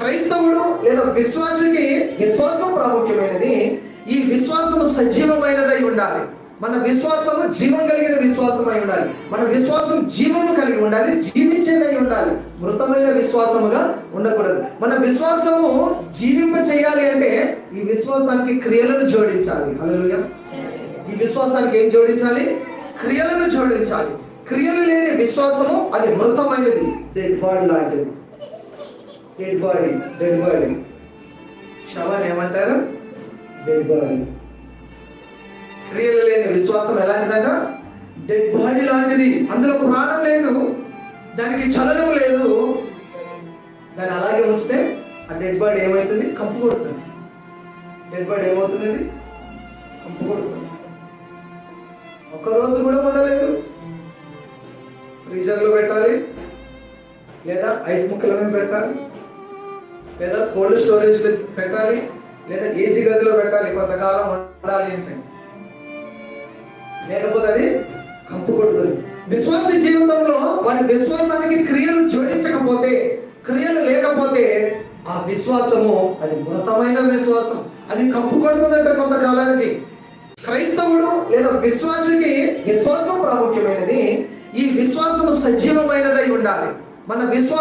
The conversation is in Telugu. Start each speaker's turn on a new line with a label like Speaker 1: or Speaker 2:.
Speaker 1: క్రైస్తవుడు లేదా విశ్వాసికి విశ్వాసం ప్రాముఖ్యమైనది. ఈ విశ్వాసము సజీవమైనదై ఉండాలి. మన విశ్వాసము జీవం కలిగిన విశ్వాసమై ఉండాలి. మన విశ్వాసం జీవము కలిగి ఉండాలి, జీవించేదై ఉండాలి. మృతమైన విశ్వాసముగా ఉండకూడదు. మన విశ్వాసము జీవింప చేయాలి అంటే ఈ విశ్వాసానికి క్రియలను జోడించాలి. హల్లెలూయా. ఈ విశ్వాసానికి ఏం జోడించాలి? క్రియలను జోడించాలి. క్రియలు లేని విశ్వాసము అది మృతమైనది, డెడ్ బాడీ లాంటిది. డెడ్ బాడీ శవాన్ని ఏమంటారు? Dead body. క్రియలు లేని విశ్వాసం ఎలాంటిదట? డెడ్ బాడీ లాంటిది. అందులో ప్రాణం లేదు, దానికి చలనం లేదు. దాన్ని అలాగే ఉంచితే ఆ డెడ్ బాడీ ఏమవుతుంది? కంపు కొడుతుంది. డెడ్ బాడీ ఏమవుతుంది? కంపు కొడుతుంది. ఒక్కరోజు కూడా ఉండలేదు. ఫ్రీజర్లో పెట్టాలి, లేదా ఐస్ ముక్కల మీద పెట్టాలి, లేదా కోల్డ్ స్టోరేజ్లో పెట్టాలి, లేదా ఏసీ గదిలో పెట్టాలి. కొంతకాలం ఉండాలి అంటే, లేకపోతే అది కంపు కొడుతుంది. విశ్వాస జీవితంలో వారి విశ్వాసానికి క్రియలు జోడించకపోతే, క్రియలు లేకపోతే ఆ విశ్వాసము అది మృతమైన విశ్వాసం, అది కంపు కొడుతుందంట కొంతకాలానికి. క్రైస్తవుడు లేదా విశ్వాసికి విశ్వాసం ప్రాముఖ్యమైనది. ఈ విశ్వాసము సజీవమైనదై ఉండాలి. మన విశ్వాసం